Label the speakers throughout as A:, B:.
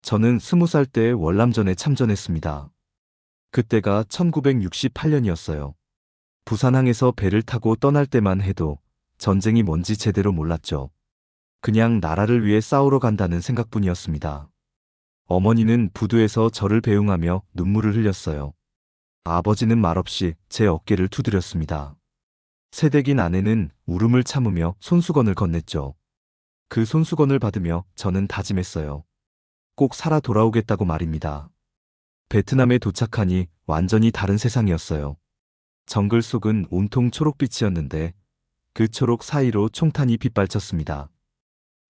A: 저는 20살 때 월남전에 참전했습니다. 그때가 1968년이었어요. 부산항에서 배를 타고 떠날 때만 해도 전쟁이 뭔지 제대로 몰랐죠. 그냥 나라를 위해 싸우러 간다는 생각뿐이었습니다. 어머니는 부두에서 저를 배웅하며 눈물을 흘렸어요. 아버지는 말없이 제 어깨를 두드렸습니다. 새댁인 아내는 울음을 참으며 손수건을 건넸죠. 그 손수건을 받으며 저는 다짐했어요. 꼭 살아 돌아오겠다고 말입니다. 베트남에 도착하니 완전히 다른 세상이었어요. 정글 속은 온통 초록빛이었는데 그 초록 사이로 총탄이 빗발쳤습니다.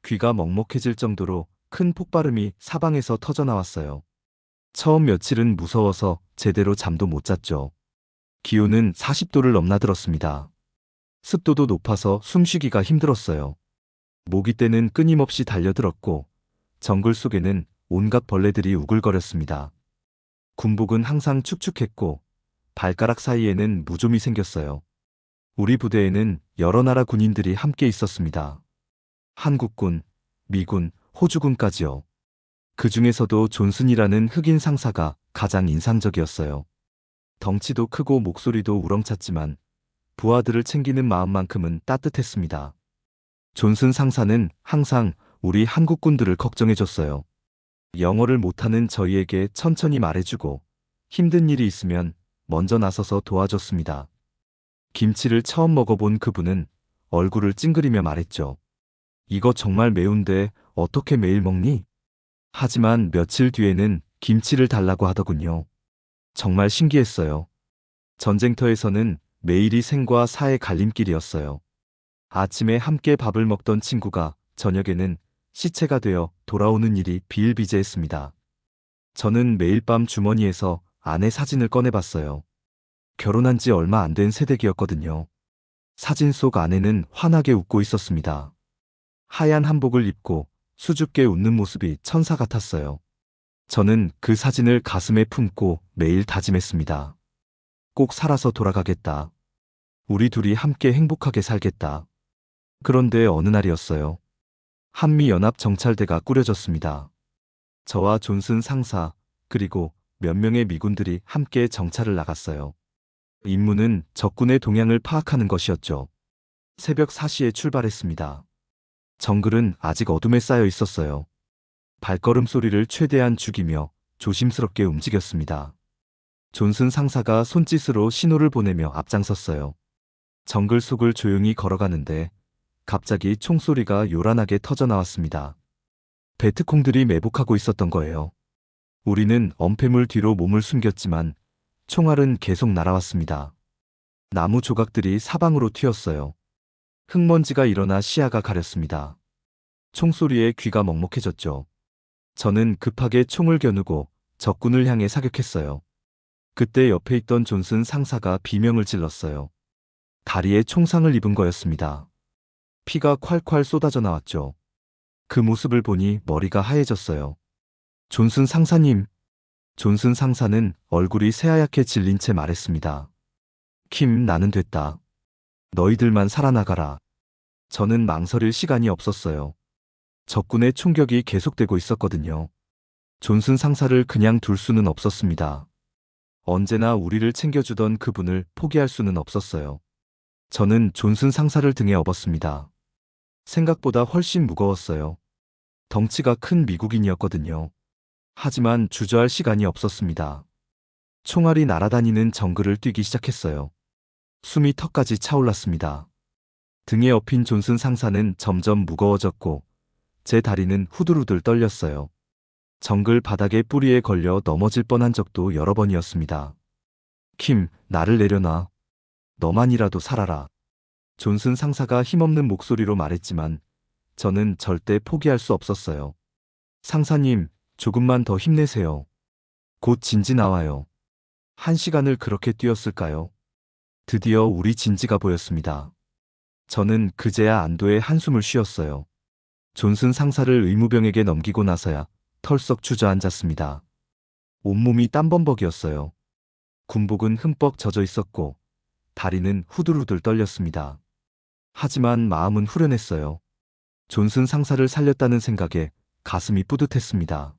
A: 귀가 먹먹해질 정도로 큰 폭발음이 사방에서 터져나왔어요. 처음 며칠은 무서워서 제대로 잠도 못 잤죠. 기온은 40도를 넘나들었습니다. 습도도 높아서 숨쉬기가 힘들었어요. 모기떼는 끊임없이 달려들었고 정글 속에는 온갖 벌레들이 우글거렸습니다. 군복은 항상 축축했고 발가락 사이에는 무좀이 생겼어요. 우리 부대에는 여러 나라 군인들이 함께 있었습니다. 한국군, 미군, 호주군까지요. 그 중에서도 존슨이라는 흑인 상사가 가장 인상적이었어요. 덩치도 크고 목소리도 우렁찼지만 부하들을 챙기는 마음만큼은 따뜻했습니다. 존슨 상사는 항상 우리 한국군들을 걱정해줬어요. 영어를 못하는 저희에게 천천히 말해주고 힘든 일이 있으면 먼저 나서서 도와줬습니다. 김치를 처음 먹어본 그분은 얼굴을 찡그리며 말했죠. 이거 정말 매운데 어떻게 매일 먹니? 하지만 며칠 뒤에는 김치를 달라고 하더군요. 정말 신기했어요. 전쟁터에서는 매일이 생과 사의 갈림길이었어요. 아침에 함께 밥을 먹던 친구가 저녁에는 시체가 되어 돌아오는 일이 비일비재했습니다. 저는 매일 밤 주머니에서 아내 사진을 꺼내봤어요. 결혼한 지 얼마 안 된 새댁이었거든요. 사진 속 아내는 환하게 웃고 있었습니다. 하얀 한복을 입고 수줍게 웃는 모습이 천사 같았어요. 저는 그 사진을 가슴에 품고 매일 다짐했습니다. 꼭 살아서 돌아가겠다. 우리 둘이 함께 행복하게 살겠다. 그런데 어느 날이었어요. 한미연합정찰대가 꾸려졌습니다. 저와 존슨 상사, 그리고 몇 명의 미군들이 함께 정찰을 나갔어요. 임무는 적군의 동향을 파악하는 것이었죠. 새벽 4시에 출발했습니다. 정글은 아직 어둠에 쌓여 있었어요. 발걸음 소리를 최대한 죽이며 조심스럽게 움직였습니다. 존슨 상사가 손짓으로 신호를 보내며 앞장섰어요. 정글 속을 조용히 걸어가는데 갑자기 총소리가 요란하게 터져나왔습니다. 베트콩들이 매복하고 있었던 거예요. 우리는 엄폐물 뒤로 몸을 숨겼지만 총알은 계속 날아왔습니다. 나무 조각들이 사방으로 튀었어요. 흙먼지가 일어나 시야가 가렸습니다. 총소리에 귀가 먹먹해졌죠. 저는 급하게 총을 겨누고 적군을 향해 사격했어요. 그때 옆에 있던 존슨 상사가 비명을 질렀어요. 다리에 총상을 입은 거였습니다. 피가 콸콸 쏟아져 나왔죠. 그 모습을 보니 머리가 하얘졌어요. 존슨 상사님. 존슨 상사는 얼굴이 새하얗게 질린 채 말했습니다. 킴, 나는 됐다. 너희들만 살아나가라. 저는 망설일 시간이 없었어요. 적군의 총격이 계속되고 있었거든요. 존슨 상사를 그냥 둘 수는 없었습니다. 언제나 우리를 챙겨주던 그분을 포기할 수는 없었어요. 저는 존슨 상사를 등에 업었습니다. 생각보다 훨씬 무거웠어요. 덩치가 큰 미국인이었거든요. 하지만 주저할 시간이 없었습니다. 총알이 날아다니는 정글을 뛰기 시작했어요. 숨이 턱까지 차올랐습니다. 등에 업힌 존슨 상사는 점점 무거워졌고 제 다리는 후들후들 떨렸어요. 정글 바닥에 뿌리에 걸려 넘어질 뻔한 적도 여러 번이었습니다. 킴, 나를 내려놔. 너만이라도 살아라. 존슨 상사가 힘없는 목소리로 말했지만 저는 절대 포기할 수 없었어요. 상사님, 조금만 더 힘내세요. 곧 진지 나와요. 1시간을 그렇게 뛰었을까요? 드디어 우리 진지가 보였습니다. 저는 그제야 안도의 한숨을 쉬었어요. 존슨 상사를 의무병에게 넘기고 나서야 털썩 주저앉았습니다. 온몸이 땀범벅이었어요. 군복은 흠뻑 젖어 있었고 다리는 후들후들 떨렸습니다. 하지만 마음은 후련했어요. 존슨 상사를 살렸다는 생각에 가슴이 뿌듯했습니다.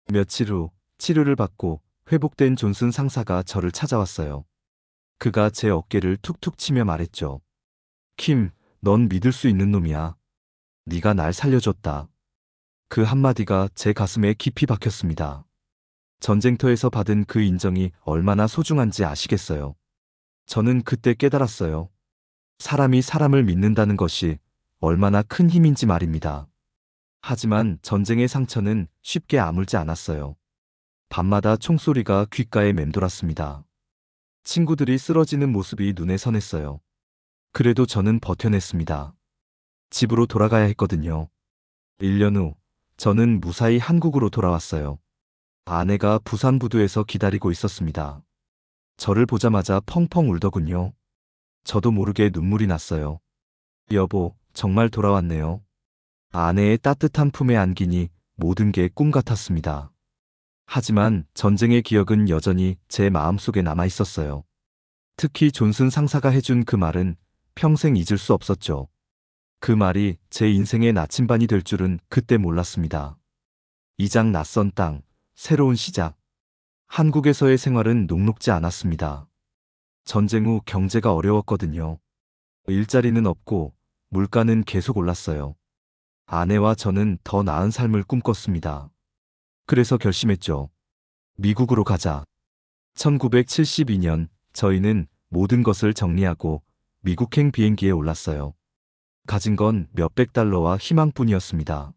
A: 며칠 후 치료를 받고 회복된 존슨 상사가 저를 찾아왔어요. 그가 제 어깨를 툭툭 치며 말했죠. 킴, 넌 믿을 수 있는 놈이야. 네가 날 살려줬다. 그 한마디가 제 가슴에 깊이 박혔습니다. 전쟁터에서 받은 그 인정이 얼마나 소중한지 아시겠어요? 저는 그때 깨달았어요. 사람이 사람을 믿는다는 것이 얼마나 큰 힘인지 말입니다. 하지만 전쟁의 상처는 쉽게 아물지 않았어요. 밤마다 총소리가 귓가에 맴돌았습니다. 친구들이 쓰러지는 모습이 눈에 선했어요. 그래도 저는 버텨냈습니다. 집으로 돌아가야 했거든요. 1년 후, 저는 무사히 한국으로 돌아왔어요. 아내가 부산 부두에서 기다리고 있었습니다. 저를 보자마자 펑펑 울더군요. 저도 모르게 눈물이 났어요. 여보, 정말 돌아왔네요. 아내의 따뜻한 품에 안기니 모든 게 꿈 같았습니다. 하지만 전쟁의 기억은 여전히 제 마음속에 남아 있었어요. 특히 존슨 상사가 해준 그 말은 평생 잊을 수 없었죠. 그 말이 제 인생의 나침반이 될 줄은 그때 몰랐습니다. 이장 낯선 땅, 새로운 시작. 한국에서의 생활은 녹록지 않았습니다. 전쟁 후 경제가 어려웠거든요. 일자리는 없고 물가는 계속 올랐어요. 아내와 저는 더 나은 삶을 꿈꿨습니다. 그래서 결심했죠. 미국으로 가자. 1972년 저희는 모든 것을 정리하고 미국행 비행기에 올랐어요. 가진 건 몇백 달러와 희망뿐이었습니다.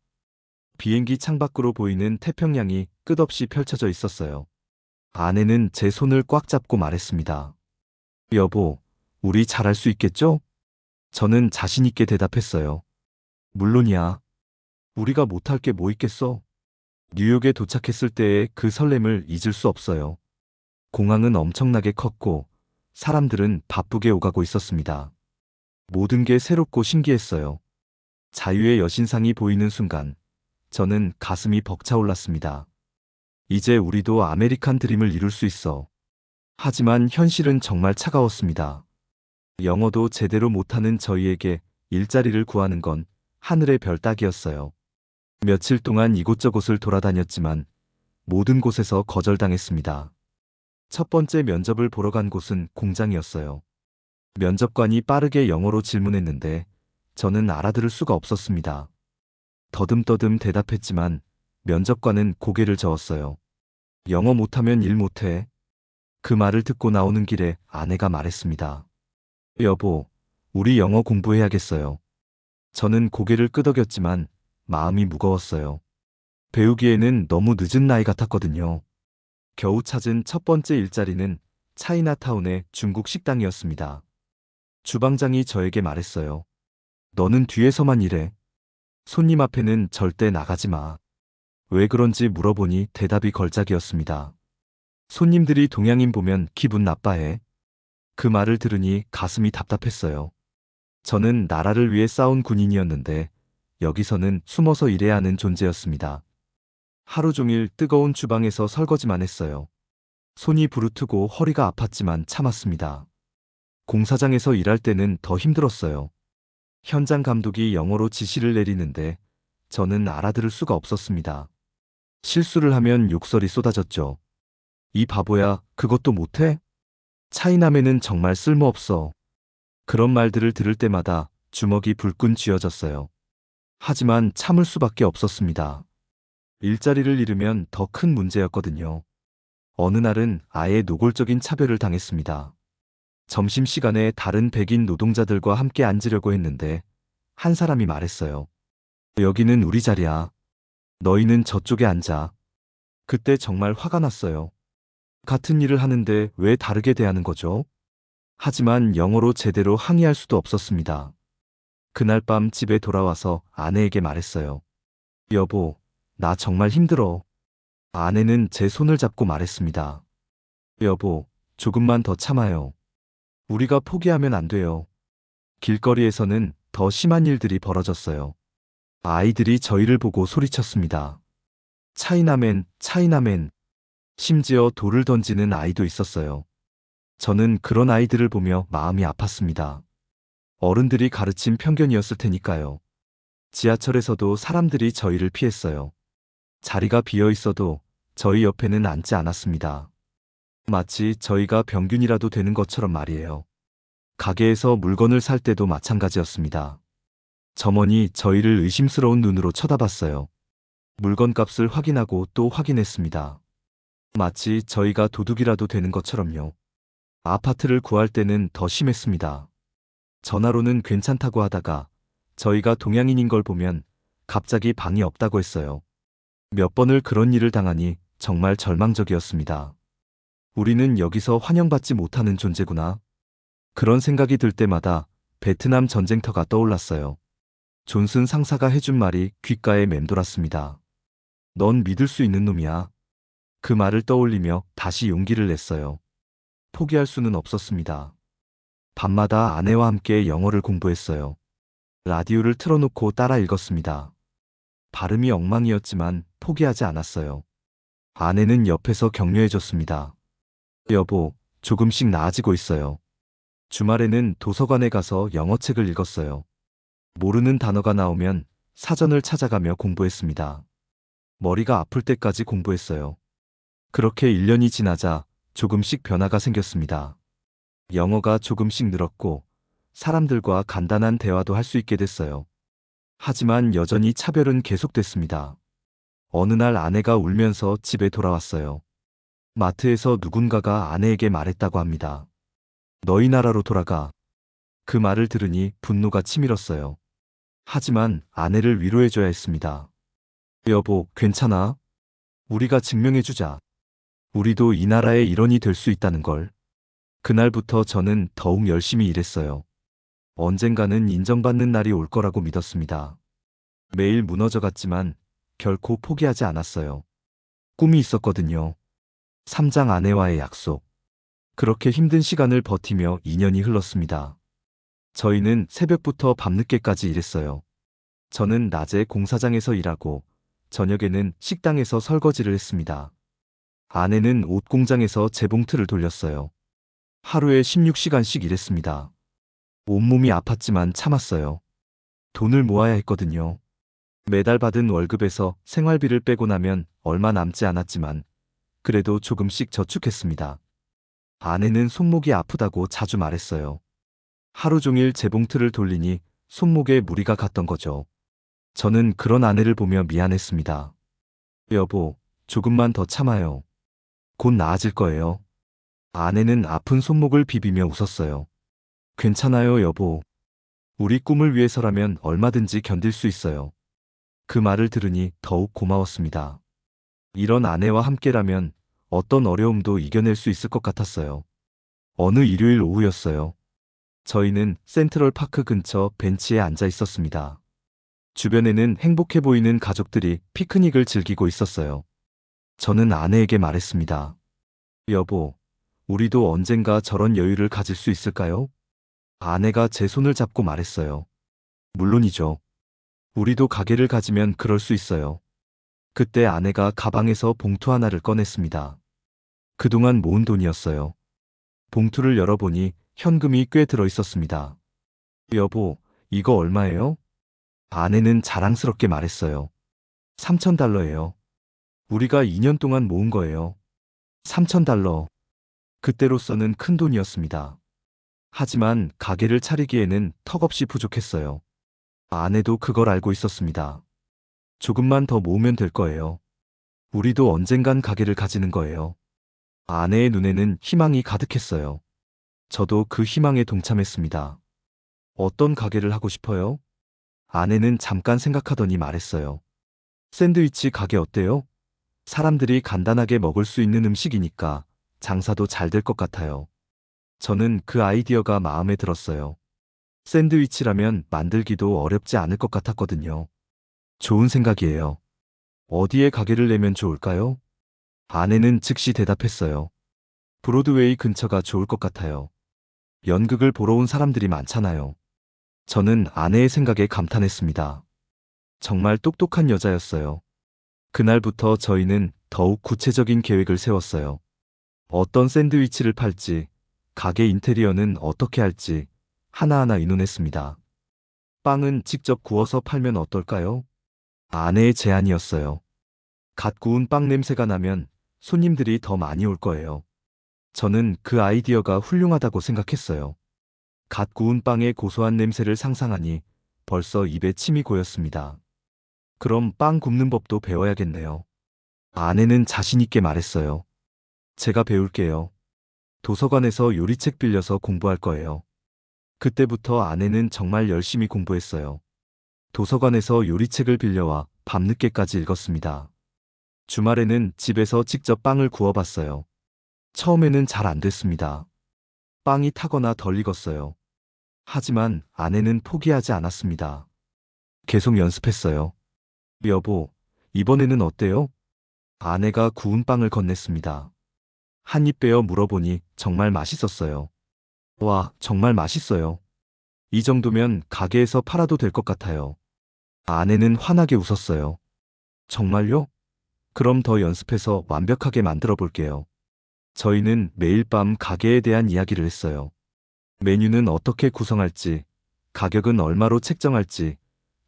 A: 비행기 창밖으로 보이는 태평양이 끝없이 펼쳐져 있었어요. 아내는 제 손을 꽉 잡고 말했습니다. 여보, 우리 잘할 수 있겠죠? 저는 자신 있게 대답했어요. 물론이야. 우리가 못할 게 뭐 있겠어? 뉴욕에 도착했을 때의 그 설렘을 잊을 수 없어요. 공항은 엄청나게 컸고 사람들은 바쁘게 오가고 있었습니다. 모든 게 새롭고 신기했어요. 자유의 여신상이 보이는 순간 저는 가슴이 벅차올랐습니다. 이제 우리도 아메리칸 드림을 이룰 수 있어. 하지만 현실은 정말 차가웠습니다. 영어도 제대로 못하는 저희에게 일자리를 구하는 건 하늘의 별 따기였어요. 며칠 동안 이곳저곳을 돌아다녔지만 모든 곳에서 거절당했습니다. 첫 번째 면접을 보러 간 곳은 공장이었어요. 면접관이 빠르게 영어로 질문했는데 저는 알아들을 수가 없었습니다. 더듬더듬 대답했지만 면접관은 고개를 저었어요. 영어 못하면 일 못해. 그 말을 듣고 나오는 길에 아내가 말했습니다. 여보, 우리 영어 공부해야겠어요. 저는 고개를 끄덕였지만 마음이 무거웠어요. 배우기에는 너무 늦은 나이 같았거든요. 겨우 찾은 첫 번째 일자리는 차이나타운의 중국 식당이었습니다. 주방장이 저에게 말했어요. 너는 뒤에서만 일해. 손님 앞에는 절대 나가지 마. 왜 그런지 물어보니 대답이 걸작이었습니다. 손님들이 동양인 보면 기분 나빠해. 그 말을 들으니 가슴이 답답했어요. 저는 나라를 위해 싸운 군인이었는데 여기서는 숨어서 일해야 하는 존재였습니다. 하루 종일 뜨거운 주방에서 설거지만 했어요. 손이 부르트고 허리가 아팠지만 참았습니다. 공사장에서 일할 때는 더 힘들었어요. 현장 감독이 영어로 지시를 내리는데 저는 알아들을 수가 없었습니다. 실수를 하면 욕설이 쏟아졌죠. 이 바보야, 그것도 못해? 차이남에는 정말 쓸모없어. 그런 말들을 들을 때마다 주먹이 불끈 쥐어졌어요. 하지만 참을 수밖에 없었습니다. 일자리를 잃으면 더 큰 문제였거든요. 어느 날은 아예 노골적인 차별을 당했습니다. 점심시간에 다른 백인 노동자들과 함께 앉으려고 했는데 한 사람이 말했어요. 여기는 우리 자리야. 너희는 저쪽에 앉아. 그때 정말 화가 났어요. 같은 일을 하는데 왜 다르게 대하는 거죠? 하지만 영어로 제대로 항의할 수도 없었습니다. 그날 밤 집에 돌아와서 아내에게 말했어요. 여보, 나 정말 힘들어. 아내는 제 손을 잡고 말했습니다. 여보, 조금만 더 참아요. 우리가 포기하면 안 돼요. 길거리에서는 더 심한 일들이 벌어졌어요. 아이들이 저희를 보고 소리쳤습니다. 차이나맨, 차이나맨. 심지어 돌을 던지는 아이도 있었어요. 저는 그런 아이들을 보며 마음이 아팠습니다. 어른들이 가르친 편견이었을 테니까요. 지하철에서도 사람들이 저희를 피했어요. 자리가 비어 있어도 저희 옆에는 앉지 않았습니다. 마치 저희가 병균이라도 되는 것처럼 말이에요. 가게에서 물건을 살 때도 마찬가지였습니다. 점원이 저희를 의심스러운 눈으로 쳐다봤어요. 물건값을 확인하고 또 확인했습니다. 마치 저희가 도둑이라도 되는 것처럼요. 아파트를 구할 때는 더 심했습니다. 전화로는 괜찮다고 하다가 저희가 동양인인 걸 보면 갑자기 방이 없다고 했어요. 몇 번을 그런 일을 당하니 정말 절망적이었습니다. 우리는 여기서 환영받지 못하는 존재구나. 그런 생각이 들 때마다 베트남 전쟁터가 떠올랐어요. 존슨 상사가 해준 말이 귓가에 맴돌았습니다. 넌 믿을 수 있는 놈이야. 그 말을 떠올리며 다시 용기를 냈어요. 포기할 수는 없었습니다. 밤마다 아내와 함께 영어를 공부했어요. 라디오를 틀어놓고 따라 읽었습니다. 발음이 엉망이었지만 포기하지 않았어요. 아내는 옆에서 격려해줬습니다. 여보, 조금씩 나아지고 있어요. 주말에는 도서관에 가서 영어책을 읽었어요. 모르는 단어가 나오면 사전을 찾아가며 공부했습니다. 머리가 아플 때까지 공부했어요. 그렇게 1년이 지나자 조금씩 변화가 생겼습니다. 영어가 조금씩 늘었고 사람들과 간단한 대화도 할 수 있게 됐어요. 하지만 여전히 차별은 계속됐습니다. 어느 날 아내가 울면서 집에 돌아왔어요. 마트에서 누군가가 아내에게 말했다고 합니다. 너희 나라로 돌아가. 그 말을 들으니 분노가 치밀었어요. 하지만 아내를 위로해줘야 했습니다. 여보, 괜찮아. 우리가 증명해주자. 우리도 이 나라의 일원이 될 수 있다는 걸. 그날부터 저는 더욱 열심히 일했어요. 언젠가는 인정받는 날이 올 거라고 믿었습니다. 매일 무너져갔지만 결코 포기하지 않았어요. 꿈이 있었거든요. 3장 아내와의 약속. 그렇게 힘든 시간을 버티며 2년이 흘렀습니다. 저희는 새벽부터 밤늦게까지 일했어요. 저는 낮에 공사장에서 일하고 저녁에는 식당에서 설거지를 했습니다. 아내는 옷 공장에서 재봉틀을 돌렸어요. 하루에 16시간씩 일했습니다. 온몸이 아팠지만 참았어요. 돈을 모아야 했거든요. 매달 받은 월급에서 생활비를 빼고 나면 얼마 남지 않았지만 그래도 조금씩 저축했습니다. 아내는 손목이 아프다고 자주 말했어요. 하루 종일 재봉틀을 돌리니 손목에 무리가 갔던 거죠. 저는 그런 아내를 보며 미안했습니다. 여보, 조금만 더 참아요. 곧 나아질 거예요. 아내는 아픈 손목을 비비며 웃었어요. 괜찮아요, 여보. 우리 꿈을 위해서라면 얼마든지 견딜 수 있어요. 그 말을 들으니 더욱 고마웠습니다. 이런 아내와 함께라면 어떤 어려움도 이겨낼 수 있을 것 같았어요. 어느 일요일 오후였어요. 저희는 센트럴 파크 근처 벤치에 앉아 있었습니다. 주변에는 행복해 보이는 가족들이 피크닉을 즐기고 있었어요. 저는 아내에게 말했습니다. 여보, 우리도 언젠가 저런 여유를 가질 수 있을까요? 아내가 제 손을 잡고 말했어요. 물론이죠. 우리도 가게를 가지면 그럴 수 있어요. 그때 아내가 가방에서 봉투 하나를 꺼냈습니다. 그동안 모은 돈이었어요. 봉투를 열어보니 현금이 꽤 들어 있었습니다. 여보, 이거 얼마예요? 아내는 자랑스럽게 말했어요. 3,000달러예요. 우리가 2년 동안 모은 거예요. 3,000달러. 그때로서는 큰 돈이었습니다. 하지만 가게를 차리기에는 턱없이 부족했어요. 아내도 그걸 알고 있었습니다. 조금만 더 모으면 될 거예요. 우리도 언젠간 가게를 가지는 거예요. 아내의 눈에는 희망이 가득했어요. 저도 그 희망에 동참했습니다. 어떤 가게를 하고 싶어요? 아내는 잠깐 생각하더니 말했어요. 샌드위치 가게 어때요? 사람들이 간단하게 먹을 수 있는 음식이니까 장사도 잘 될 것 같아요. 저는 그 아이디어가 마음에 들었어요. 샌드위치라면 만들기도 어렵지 않을 것 같았거든요. 좋은 생각이에요. 어디에 가게를 내면 좋을까요? 아내는 즉시 대답했어요. 브로드웨이 근처가 좋을 것 같아요. 연극을 보러 온 사람들이 많잖아요. 저는 아내의 생각에 감탄했습니다. 정말 똑똑한 여자였어요. 그날부터 저희는 더욱 구체적인 계획을 세웠어요. 어떤 샌드위치를 팔지, 가게 인테리어는 어떻게 할지 하나하나 의논했습니다. 빵은 직접 구워서 팔면 어떨까요? 아내의 제안이었어요. 갓 구운 빵 냄새가 나면 손님들이 더 많이 올 거예요. 저는 그 아이디어가 훌륭하다고 생각했어요. 갓 구운 빵의 고소한 냄새를 상상하니 벌써 입에 침이 고였습니다. 그럼 빵 굽는 법도 배워야겠네요. 아내는 자신 있게 말했어요. 제가 배울게요. 도서관에서 요리책 빌려서 공부할 거예요. 그때부터 아내는 정말 열심히 공부했어요. 도서관에서 요리책을 빌려와 밤늦게까지 읽었습니다. 주말에는 집에서 직접 빵을 구워봤어요. 처음에는 잘 안 됐습니다. 빵이 타거나 덜 익었어요. 하지만 아내는 포기하지 않았습니다. 계속 연습했어요. 여보, 이번에는 어때요? 아내가 구운 빵을 건넸습니다. 한 입 빼어 물어보니 정말 맛있었어요. 와, 정말 맛있어요. 이 정도면 가게에서 팔아도 될 것 같아요. 아내는 환하게 웃었어요. 정말요? 그럼 더 연습해서 완벽하게 만들어 볼게요. 저희는 매일 밤 가게에 대한 이야기를 했어요. 메뉴는 어떻게 구성할지, 가격은 얼마로 책정할지,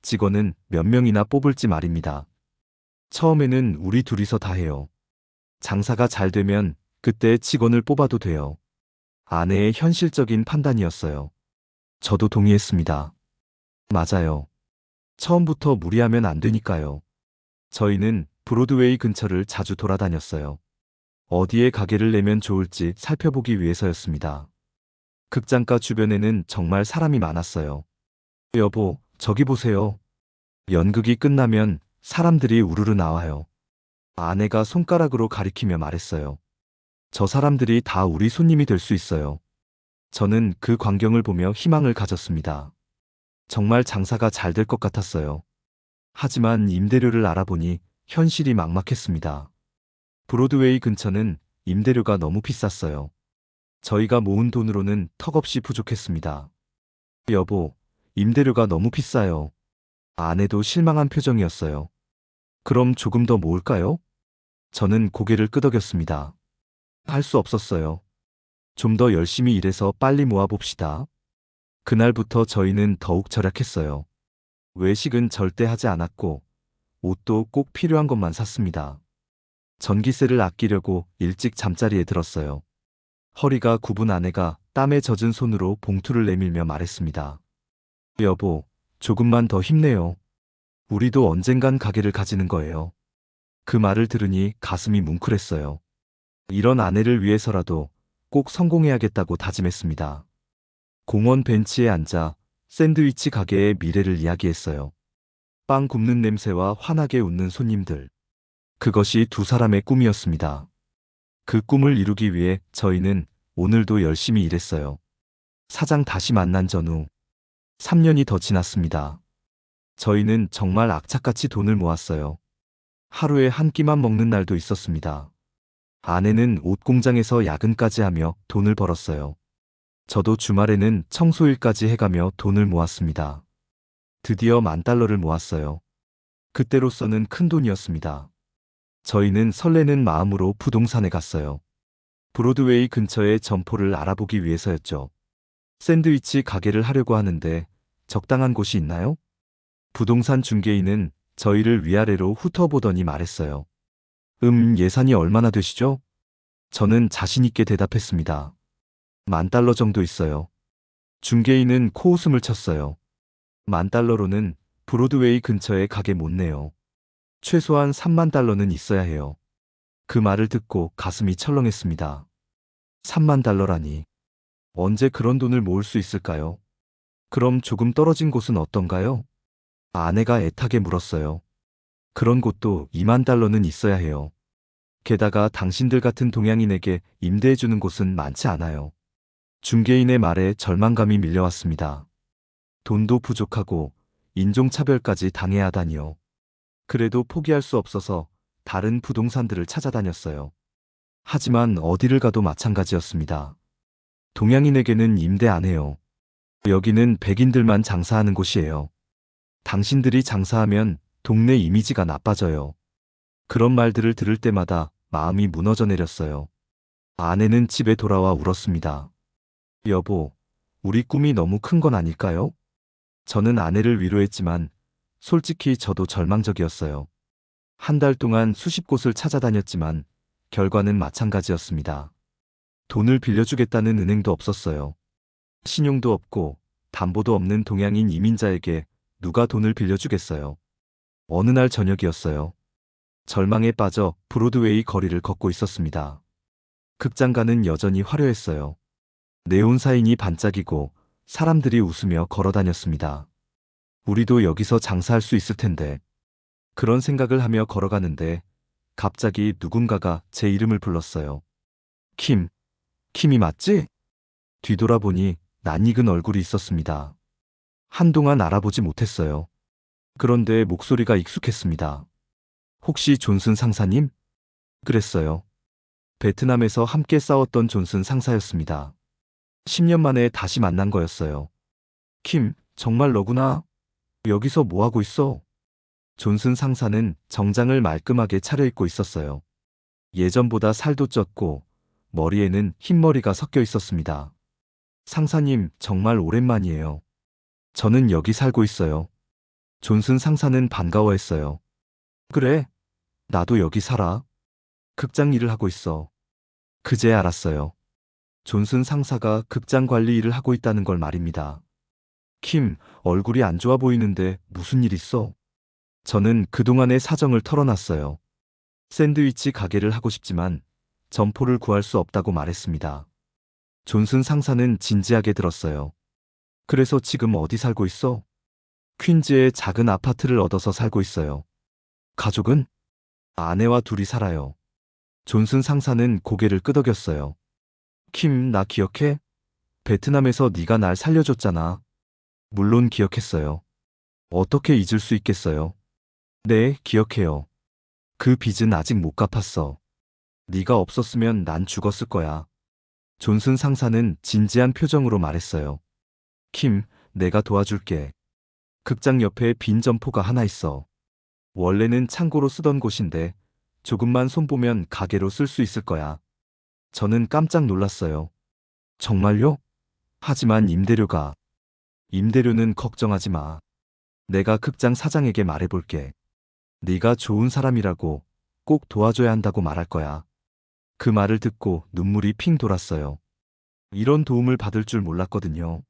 A: 직원은 몇 명이나 뽑을지 말입니다. 처음에는 우리 둘이서 다 해요. 장사가 잘 되면 그때 직원을 뽑아도 돼요. 아내의 현실적인 판단이었어요. 저도 동의했습니다. 맞아요. 처음부터 무리하면 안 되니까요. 저희는 브로드웨이 근처를 자주 돌아다녔어요. 어디에 가게를 내면 좋을지 살펴보기 위해서였습니다. 극장가 주변에는 정말 사람이 많았어요. 여보, 저기 보세요. 연극이 끝나면 사람들이 우르르 나와요. 아내가 손가락으로 가리키며 말했어요. 저 사람들이 다 우리 손님이 될 수 있어요. 저는 그 광경을 보며 희망을 가졌습니다. 정말 장사가 잘 될 것 같았어요. 하지만 임대료를 알아보니 현실이 막막했습니다. 브로드웨이 근처는 임대료가 너무 비쌌어요. 저희가 모은 돈으로는 턱없이 부족했습니다. 여보, 임대료가 너무 비싸요. 아내도 실망한 표정이었어요. 그럼 조금 더 모을까요? 저는 고개를 끄덕였습니다. 할 수 없었어요. 좀 더 열심히 일해서 빨리 모아봅시다. 그날부터 저희는 더욱 절약했어요. 외식은 절대 하지 않았고, 옷도 꼭 필요한 것만 샀습니다. 전기세를 아끼려고 일찍 잠자리에 들었어요. 허리가 굽은 아내가 땀에 젖은 손으로 봉투를 내밀며 말했습니다. 여보, 조금만 더 힘내요. 우리도 언젠간 가게를 가지는 거예요. 그 말을 들으니 가슴이 뭉클했어요. 이런 아내를 위해서라도 꼭 성공해야겠다고 다짐했습니다. 공원 벤치에 앉아 샌드위치 가게의 미래를 이야기했어요. 빵 굽는 냄새와 환하게 웃는 손님들. 그것이 두 사람의 꿈이었습니다. 그 꿈을 이루기 위해 저희는 오늘도 열심히 일했어요. 사장 다시 만난 전후 3년이 더 지났습니다. 저희는 정말 악착같이 돈을 모았어요. 하루에 한 끼만 먹는 날도 있었습니다. 아내는 옷 공장에서 야근까지 하며 돈을 벌었어요. 저도 주말에는 청소일까지 해가며 돈을 모았습니다. 드디어 $10,000를 모았어요. 그때로서는 큰 돈이었습니다. 저희는 설레는 마음으로 부동산에 갔어요. 브로드웨이 근처의 점포를 알아보기 위해서였죠. 샌드위치 가게를 하려고 하는데 적당한 곳이 있나요? 부동산 중개인은 저희를 위아래로 훑어보더니 말했어요. 예산이 얼마나 되시죠? 저는 자신있게 대답했습니다. $10,000 정도 있어요. 중개인은 코웃음을 쳤어요. $10,000로는 브로드웨이 근처에 가게 못 내요. 최소한 $30,000는 있어야 해요. 그 말을 듣고 가슴이 철렁했습니다. $30,000라니. 언제 그런 돈을 모을 수 있을까요? 그럼 조금 떨어진 곳은 어떤가요? 아내가 애타게 물었어요. 그런 곳도 $20,000는 있어야 해요. 게다가 당신들 같은 동양인에게 임대해주는 곳은 많지 않아요. 중개인의 말에 절망감이 밀려왔습니다. 돈도 부족하고 인종차별까지 당해야 하다니요. 그래도 포기할 수 없어서 다른 부동산들을 찾아다녔어요. 하지만 어디를 가도 마찬가지였습니다. 동양인에게는 임대 안 해요. 여기는 백인들만 장사하는 곳이에요. 당신들이 장사하면 동네 이미지가 나빠져요. 그런 말들을 들을 때마다 마음이 무너져 내렸어요. 아내는 집에 돌아와 울었습니다. 여보, 우리 꿈이 너무 큰 건 아닐까요? 저는 아내를 위로했지만 솔직히 저도 절망적이었어요. 한 달 동안 수십 곳을 찾아다녔지만 결과는 마찬가지였습니다. 돈을 빌려주겠다는 은행도 없었어요. 신용도 없고 담보도 없는 동양인 이민자에게 누가 돈을 빌려주겠어요. 어느 날 저녁이었어요. 절망에 빠져 브로드웨이 거리를 걷고 있었습니다. 극장가는 여전히 화려했어요. 네온 사인이 반짝이고 사람들이 웃으며 걸어 다녔습니다. 우리도 여기서 장사할 수 있을 텐데. 그런 생각을 하며 걸어가는데 갑자기 누군가가 제 이름을 불렀어요. 킴이 맞지? 뒤돌아보니 낯익은 얼굴이 있었습니다. 한동안 알아보지 못했어요. 그런데 목소리가 익숙했습니다. 혹시 존슨 상사님? 그랬어요. 베트남에서 함께 싸웠던 존슨 상사였습니다. 10년 만에 다시 만난 거였어요. 정말 너구나. 여기서 뭐 하고 있어? 존슨 상사는 정장을 말끔하게 차려입고 있었어요. 예전보다 살도 쪘고 머리에는 흰머리가 섞여 있었습니다. 상사님, 정말 오랜만이에요. 저는 여기 살고 있어요. 존슨 상사는 반가워했어요. 그래, 나도 여기 살아. 극장 일을 하고 있어. 그제 알았어요. 존슨 상사가 극장 관리 일을 하고 있다는 걸 말입니다. 얼굴이 안 좋아 보이는데 무슨 일 있어? 저는 그동안의 사정을 털어놨어요. 샌드위치 가게를 하고 싶지만 점포를 구할 수 없다고 말했습니다. 존슨 상사는 진지하게 들었어요. 그래서 지금 어디 살고 있어? 퀸즈에 작은 아파트를 얻어서 살고 있어요. 가족은? 아내와 둘이 살아요. 존슨 상사는 고개를 끄덕였어요. 나 기억해? 베트남에서 네가 날 살려줬잖아. 물론 기억했어요. 어떻게 잊을 수 있겠어요? 네, 기억해요. 그 빚은 아직 못 갚았어. 네가 없었으면 난 죽었을 거야. 존슨 상사는 진지한 표정으로 말했어요. 내가 도와줄게. 극장 옆에 빈 점포가 하나 있어. 원래는 창고로 쓰던 곳인데 조금만 손보면 가게로 쓸 수 있을 거야. 저는 깜짝 놀랐어요. 정말요? 하지만 임대료는 걱정하지 마. 내가 극장 사장에게 말해볼게. 네가 좋은 사람이라고 꼭 도와줘야 한다고 말할 거야. 그 말을 듣고 눈물이 핑 돌았어요. 이런 도움을 받을 줄 몰랐거든요.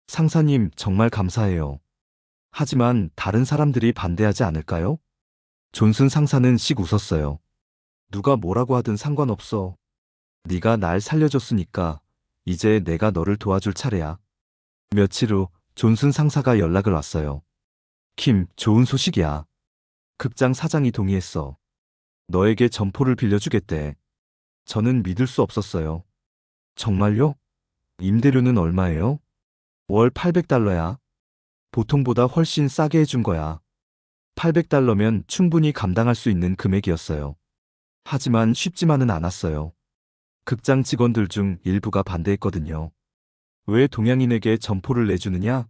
A: 상사님, 정말 감사해요. 하지만 다른 사람들이 반대하지 않을까요? 존슨 상사는 씩 웃었어요. 누가 뭐라고 하든 상관없어. 네가 날 살려줬으니까 이제 내가 너를 도와줄 차례야. 며칠 후 존슨 상사가 연락을 왔어요. 좋은 소식이야. 극장 사장이 동의했어. 너에게 점포를 빌려주겠대. 저는 믿을 수 없었어요. 정말요? 임대료는 얼마예요? 월 $800야. 보통보다 훨씬 싸게 해준 거야. $800면 충분히 감당할 수 있는 금액이었어요. 하지만 쉽지만은 않았어요. 극장 직원들 중 일부가 반대했거든요. 왜 동양인에게 점포를 내주느냐?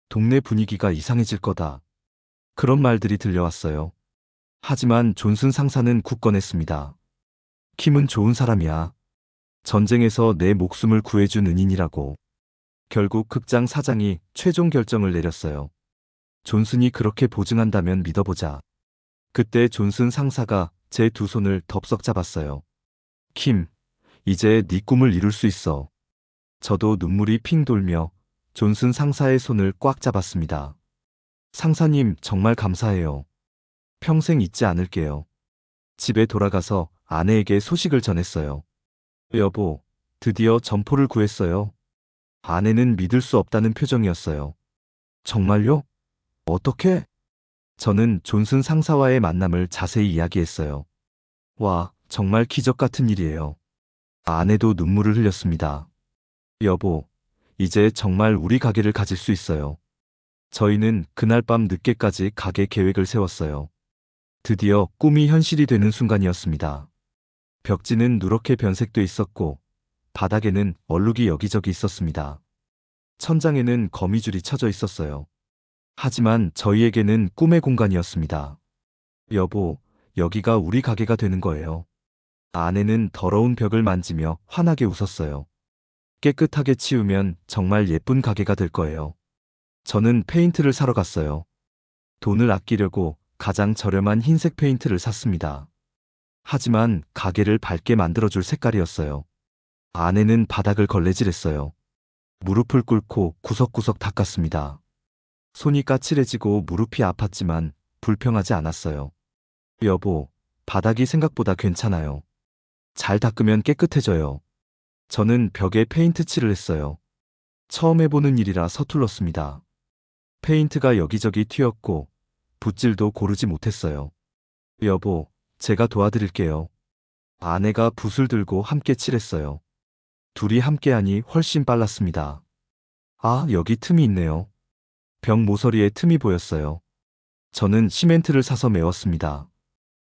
A: 동네 분위기가 이상해질 거다. 그런 말들이 들려왔어요. 하지만 존슨 상사는 굳건했습니다. 킴은 좋은 사람이야. 전쟁에서 내 목숨을 구해준 은인이라고. 결국 극장 사장이 최종 결정을 내렸어요. 존슨이 그렇게 보증한다면 믿어보자. 그때 존슨 상사가 제 두 손을 덥석 잡았어요. 이제 네 꿈을 이룰 수 있어. 저도 눈물이 핑 돌며 존슨 상사의 손을 꽉 잡았습니다. 상사님, 정말 감사해요. 평생 잊지 않을게요. 집에 돌아가서 아내에게 소식을 전했어요. 여보, 드디어 점포를 구했어요. 아내는 믿을 수 없다는 표정이었어요. 정말요? 어떻게? 저는 존슨 상사와의 만남을 자세히 이야기했어요. 와, 정말 기적 같은 일이에요. 아내도 눈물을 흘렸습니다. 여보, 이제 정말 우리 가게를 가질 수 있어요. 저희는 그날 밤 늦게까지 가게 계획을 세웠어요. 드디어 꿈이 현실이 되는 순간이었습니다. 벽지는 누렇게 변색돼 있었고 바닥에는 얼룩이 여기저기 있었습니다. 천장에는 거미줄이 쳐져 있었어요. 하지만 저희에게는 꿈의 공간이었습니다. 여보, 여기가 우리 가게가 되는 거예요. 아내는 더러운 벽을 만지며 환하게 웃었어요. 깨끗하게 치우면 정말 예쁜 가게가 될 거예요. 저는 페인트를 사러 갔어요. 돈을 아끼려고 가장 저렴한 흰색 페인트를 샀습니다. 하지만 가게를 밝게 만들어줄 색깔이었어요. 아내는 바닥을 걸레질했어요. 무릎을 꿇고 구석구석 닦았습니다. 손이 까칠해지고 무릎이 아팠지만 불평하지 않았어요. 여보, 바닥이 생각보다 괜찮아요. 잘 닦으면 깨끗해져요. 저는 벽에 페인트 칠을 했어요. 처음 해보는 일이라 서툴렀습니다. 페인트가 여기저기 튀었고 붓질도 고르지 못했어요. 여보, 제가 도와드릴게요. 아내가 붓을 들고 함께 칠했어요. 둘이 함께하니 훨씬 빨랐습니다. 아, 여기 틈이 있네요. 벽 모서리에 틈이 보였어요. 저는 시멘트를 사서 메웠습니다.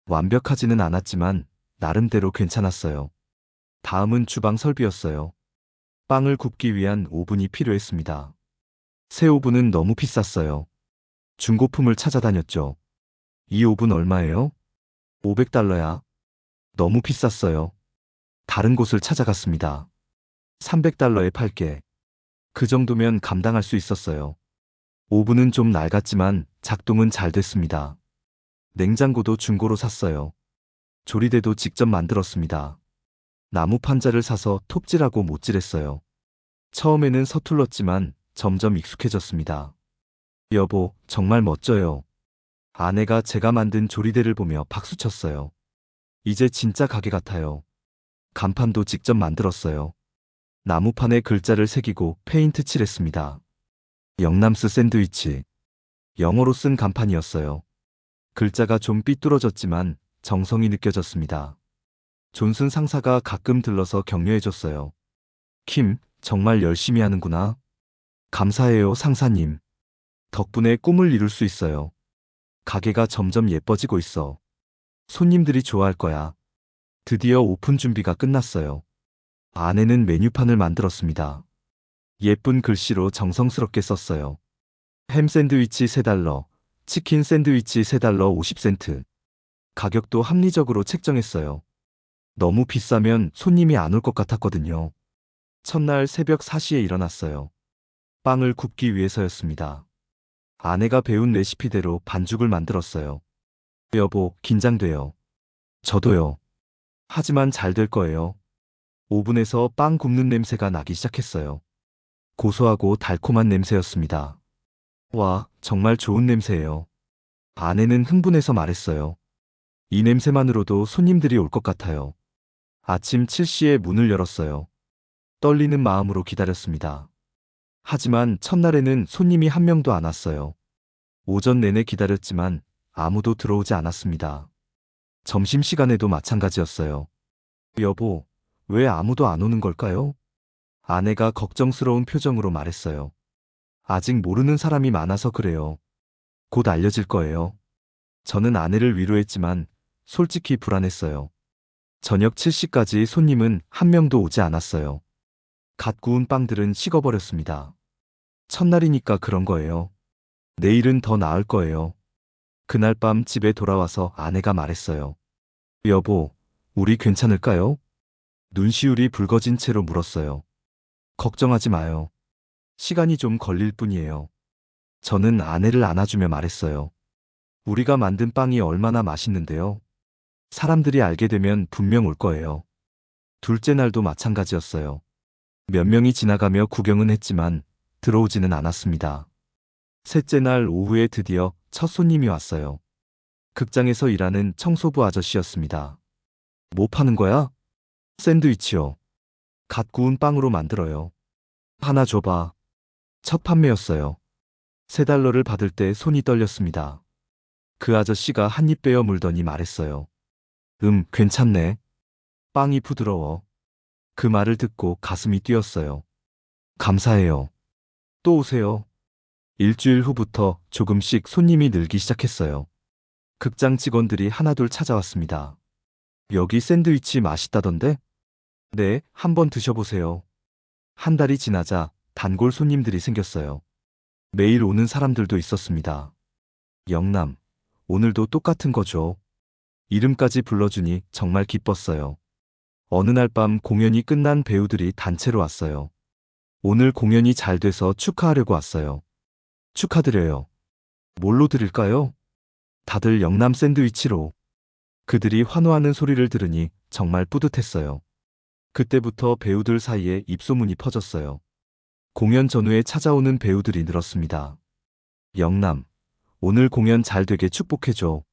A: 완벽하지는 않았지만 나름대로 괜찮았어요. 다음은 주방 설비였어요. 빵을 굽기 위한 오븐이 필요했습니다. 새 오븐은 너무 비쌌어요. 중고품을 찾아다녔죠. 이 오븐 얼마예요? $500야. 너무 비쌌어요. 다른 곳을 찾아갔습니다. $300에 팔게. 그 정도면 감당할 수 있었어요. 오븐은 좀 낡았지만 작동은 잘 됐습니다. 냉장고도 중고로 샀어요. 조리대도 직접 만들었습니다. 나무 판자를 사서 톱질하고 못질했어요. 처음에는 서툴렀지만 점점 익숙해졌습니다. 여보, 정말 멋져요. 아내가 제가 만든 조리대를 보며 박수쳤어요. 이제 진짜 가게 같아요. 간판도 직접 만들었어요. 나무판에 글자를 새기고 페인트 칠했습니다. 영남스 샌드위치. 영어로 쓴 간판이었어요. 글자가 좀 삐뚤어졌지만 정성이 느껴졌습니다. 존슨 상사가 가끔 들러서 격려해줬어요. 킴, 정말 열심히 하는구나. 감사해요, 상사님. 덕분에 꿈을 이룰 수 있어요. 가게가 점점 예뻐지고 있어. 손님들이 좋아할 거야. 드디어 오픈 준비가 끝났어요. 아내는 메뉴판을 만들었습니다. 예쁜 글씨로 정성스럽게 썼어요. 햄 샌드위치 $3, 치킨 샌드위치 $3 50센트. 가격도 합리적으로 책정했어요. 너무 비싸면 손님이 안 올 것 같았거든요. 첫날 새벽 4시에 일어났어요. 빵을 굽기 위해서였습니다. 아내가 배운 레시피대로 반죽을 만들었어요. 여보, 긴장돼요. 저도요. 하지만 잘 될 거예요. 오븐에서 빵 굽는 냄새가 나기 시작했어요. 고소하고 달콤한 냄새였습니다. 와, 정말 좋은 냄새예요. 아내는 흥분해서 말했어요. 이 냄새만으로도 손님들이 올 것 같아요. 아침 7시에 문을 열었어요. 떨리는 마음으로 기다렸습니다. 하지만 첫날에는 손님이 한 명도 안 왔어요. 오전 내내 기다렸지만 아무도 들어오지 않았습니다. 점심시간에도 마찬가지였어요. 여보, 왜 아무도 안 오는 걸까요? 아내가 걱정스러운 표정으로 말했어요. 아직 모르는 사람이 많아서 그래요. 곧 알려질 거예요. 저는 아내를 위로했지만 솔직히 불안했어요. 저녁 7시까지 손님은 한 명도 오지 않았어요. 갓 구운 빵들은 식어버렸습니다. 첫날이니까 그런 거예요. 내일은 더 나을 거예요. 그날 밤 집에 돌아와서 아내가 말했어요. 여보, 우리 괜찮을까요? 눈시울이 붉어진 채로 물었어요. 걱정하지 마요. 시간이 좀 걸릴 뿐이에요. 저는 아내를 안아주며 말했어요. 우리가 만든 빵이 얼마나 맛있는데요. 사람들이 알게 되면 분명 올 거예요. 둘째 날도 마찬가지였어요. 몇 명이 지나가며 구경은 했지만 들어오지는 않았습니다. 셋째 날 오후에 드디어 첫 손님이 왔어요. 극장에서 일하는 청소부 아저씨였습니다. 뭐 파는 거야? 샌드위치요. 갓 구운 빵으로 만들어요. 하나 줘봐. 첫 판매였어요. $3를 받을 때 손이 떨렸습니다. 그 아저씨가 한 입 베어 물더니 말했어요. 괜찮네. 빵이 부드러워. 그 말을 듣고 가슴이 뛰었어요. 감사해요. 또 오세요. 일주일 후부터 조금씩 손님이 늘기 시작했어요. 극장 직원들이 하나둘 찾아왔습니다. 여기 샌드위치 맛있다던데? 네, 한번 드셔보세요. 한 달이 지나자 단골 손님들이 생겼어요. 매일 오는 사람들도 있었습니다. 영남, 오늘도 똑같은 거죠. 이름까지 불러주니 정말 기뻤어요. 어느 날 밤 공연이 끝난 배우들이 단체로 왔어요. 오늘 공연이 잘 돼서 축하하려고 왔어요. 축하드려요. 뭘로 드릴까요? 다들 영남 샌드위치로. 그들이 환호하는 소리를 들으니 정말 뿌듯했어요. 그때부터 배우들 사이에 입소문이 퍼졌어요. 공연 전후에 찾아오는 배우들이 늘었습니다. 영남, 오늘 공연 잘 되게 축복해줘.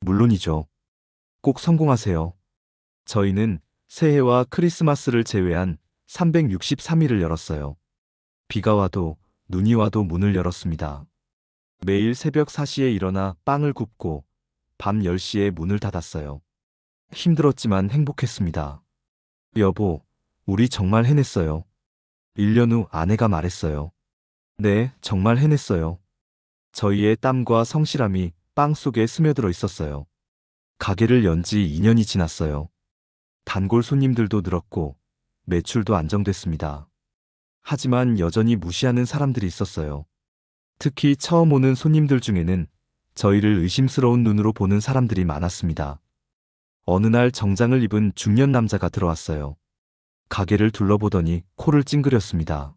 A: 물론이죠. 꼭 성공하세요. 저희는 새해와 크리스마스를 제외한 363일을 열었어요. 비가 와도 눈이 와도 문을 열었습니다. 매일 새벽 4시에 일어나 빵을 굽고 밤 10시에 문을 닫았어요. 힘들었지만 행복했습니다. 여보, 우리 정말 해냈어요. 1년 후 아내가 말했어요. 네, 정말 해냈어요. 저희의 땀과 성실함이 빵 속에 스며들어 있었어요. 가게를 연 지 2년이 지났어요. 단골 손님들도 늘었고 매출도 안정됐습니다. 하지만 여전히 무시하는 사람들이 있었어요. 특히 처음 오는 손님들 중에는 저희를 의심스러운 눈으로 보는 사람들이 많았습니다. 어느 날 정장을 입은 중년 남자가 들어왔어요. 가게를 둘러보더니 코를 찡그렸습니다.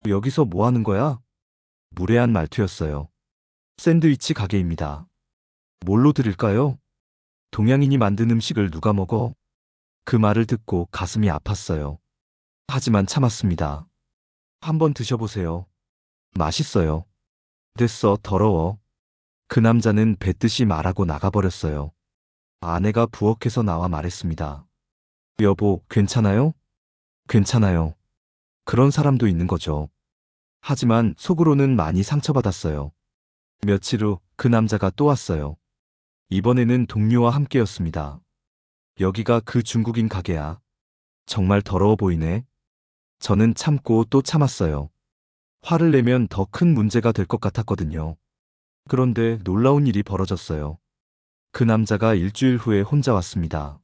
A: 여기서 뭐 하는 거야? 무례한 말투였어요. 샌드위치 가게입니다. 뭘로 드릴까요? 동양인이 만든 음식을 누가 먹어? 그 말을 듣고 가슴이 아팠어요. 하지만 참았습니다. 한번 드셔보세요. 맛있어요. 됐어, 더러워. 그 남자는 뱉듯이 말하고 나가버렸어요. 아내가 부엌에서 나와 말했습니다. 여보, 괜찮아요? 괜찮아요. 그런 사람도 있는 거죠. 하지만 속으로는 많이 상처받았어요. 며칠 후 그 남자가 또 왔어요. 이번에는 동료와 함께였습니다. 여기가 그 중국인 가게야. 정말 더러워 보이네. 저는 참고 또 참았어요. 화를 내면 더 큰 문제가 될 것 같았거든요. 그런데 놀라운 일이 벌어졌어요. 그 남자가 일주일 후에 혼자 왔습니다.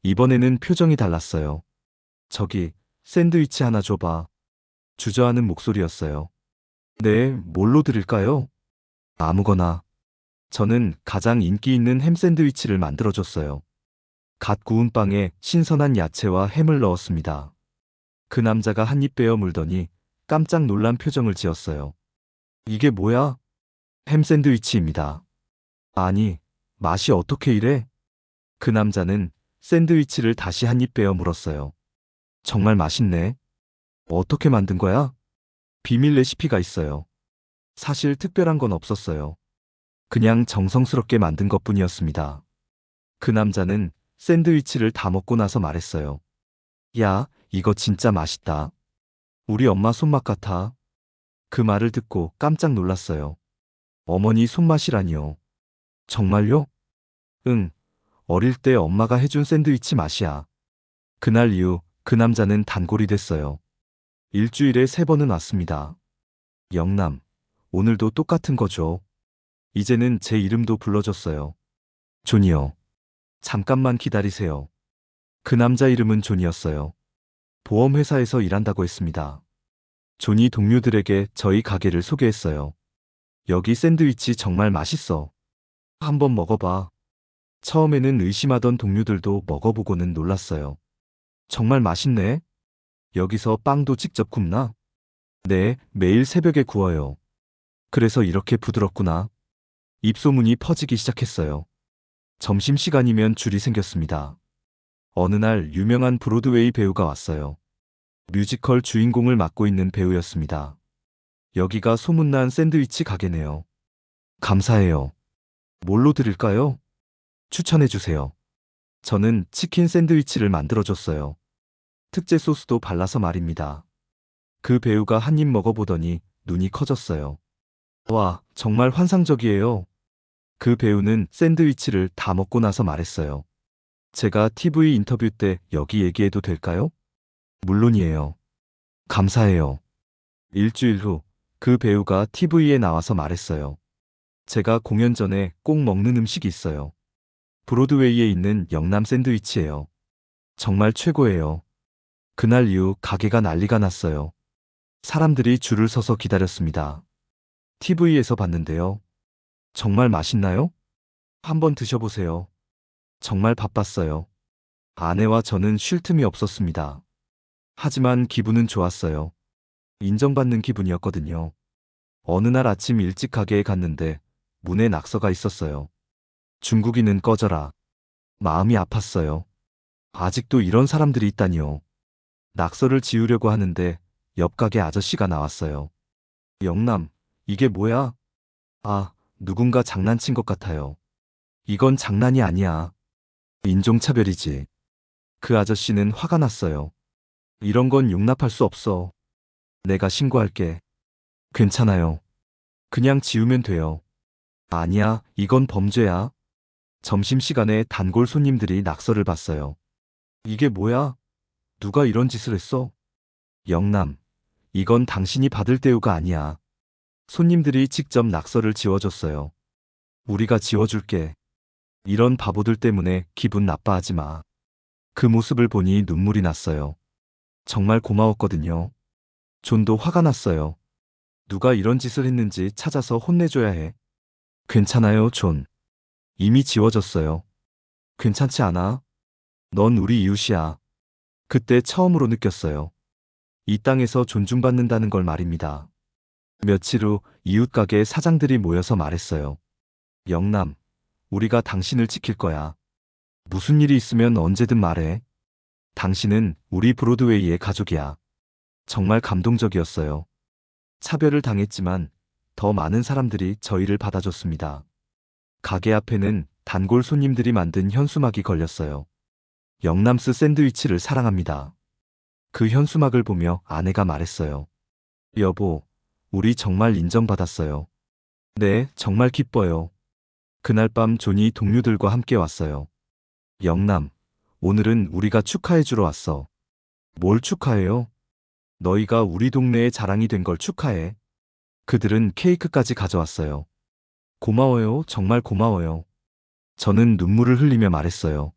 A: 이번에는 표정이 달랐어요. 저기, 샌드위치 하나 줘봐. 주저하는 목소리였어요. 네, 뭘로 드릴까요? 아무거나. 저는 가장 인기 있는 햄 샌드위치를 만들어줬어요. 갓 구운 빵에 신선한 야채와 햄을 넣었습니다. 그 남자가 한 입 베어 물더니 깜짝 놀란 표정을 지었어요. 이게 뭐야? 햄 샌드위치입니다. 아니, 맛이 어떻게 이래? 그 남자는 샌드위치를 다시 한 입 베어 물었어요. 정말 맛있네. 어떻게 만든 거야? 비밀 레시피가 있어요. 사실 특별한 건 없었어요. 그냥 정성스럽게 만든 것뿐이었습니다. 그 남자는 샌드위치를 다 먹고 나서 말했어요. 야, 이거 진짜 맛있다. 우리 엄마 손맛 같아. 그 말을 듣고 깜짝 놀랐어요. 어머니 손맛이라니요. 정말요? 응, 어릴 때 엄마가 해준 샌드위치 맛이야. 그날 이후 그 남자는 단골이 됐어요. 일주일에 3번은 왔습니다. 영남, 오늘도 똑같은 거죠. 이제는 제 이름도 불러줬어요. 존이요. 잠깐만 기다리세요. 그 남자 이름은 존이었어요. 보험회사에서 일한다고 했습니다. 존이 동료들에게 저희 가게를 소개했어요. 여기 샌드위치 정말 맛있어. 한번 먹어봐. 처음에는 의심하던 동료들도 먹어보고는 놀랐어요. 정말 맛있네. 여기서 빵도 직접 굽나? 네, 매일 새벽에 구워요. 그래서 이렇게 부드럽구나. 입소문이 퍼지기 시작했어요. 점심시간이면 줄이 생겼습니다. 어느 날 유명한 브로드웨이 배우가 왔어요. 뮤지컬 주인공을 맡고 있는 배우였습니다. 여기가 소문난 샌드위치 가게네요. 감사해요. 뭘로 드릴까요? 추천해주세요. 저는 치킨 샌드위치를 만들어줬어요. 특제 소스도 발라서 말입니다. 그 배우가 한 입 먹어보더니 눈이 커졌어요. 와, 정말 환상적이에요. 그 배우는 샌드위치를 다 먹고 나서 말했어요. 제가 TV 인터뷰 때 여기 얘기해도 될까요? 물론이에요. 감사해요. 일주일 후 그 배우가 TV에 나와서 말했어요. 제가 공연 전에 꼭 먹는 음식이 있어요. 브로드웨이에 있는 영남 샌드위치예요. 정말 최고예요. 그날 이후 가게가 난리가 났어요. 사람들이 줄을 서서 기다렸습니다. TV에서 봤는데요. 정말 맛있나요? 한번 드셔보세요. 정말 바빴어요. 아내와 저는 쉴 틈이 없었습니다. 하지만 기분은 좋았어요. 인정받는 기분이었거든요. 어느 날 아침 일찍 가게에 갔는데 문에 낙서가 있었어요. 중국인은 꺼져라. 마음이 아팠어요. 아직도 이런 사람들이 있다니요. 낙서를 지우려고 하는데 옆 가게 아저씨가 나왔어요. 영남, 이게 뭐야? 아, 누군가 장난친 것 같아요. 이건 장난이 아니야. 인종차별이지. 그 아저씨는 화가 났어요. 이런 건 용납할 수 없어. 내가 신고할게. 괜찮아요. 그냥 지우면 돼요. 아니야, 이건 범죄야. 점심시간에 단골 손님들이 낙서를 봤어요. 이게 뭐야? 누가 이런 짓을 했어? 영남, 이건 당신이 받을 대우가 아니야. 손님들이 직접 낙서를 지워줬어요. 우리가 지워줄게. 이런 바보들 때문에 기분 나빠하지 마. 그 모습을 보니 눈물이 났어요. 정말 고마웠거든요. 존도 화가 났어요. 누가 이런 짓을 했는지 찾아서 혼내줘야 해. 괜찮아요, 존. 이미 지워졌어요. 괜찮지 않아? 넌 우리 이웃이야. 그때 처음으로 느꼈어요. 이 땅에서 존중받는다는 걸 말입니다. 며칠 후 이웃 가게 사장들이 모여서 말했어요. 영남, 우리가 당신을 지킬 거야. 무슨 일이 있으면 언제든 말해. 당신은 우리 브로드웨이의 가족이야. 정말 감동적이었어요. 차별을 당했지만 더 많은 사람들이 저희를 받아줬습니다. 가게 앞에는 단골 손님들이 만든 현수막이 걸렸어요. 영남스 샌드위치를 사랑합니다. 그 현수막을 보며 아내가 말했어요. 여보, 우리 정말 인정받았어요. 네, 정말 기뻐요. 그날 밤 존이 동료들과 함께 왔어요. 영남, 오늘은 우리가 축하해주러 왔어. 뭘 축하해요? 너희가 우리 동네의 자랑이 된 걸 축하해. 그들은 케이크까지 가져왔어요. 고마워요, 정말 고마워요. 저는 눈물을 흘리며 말했어요.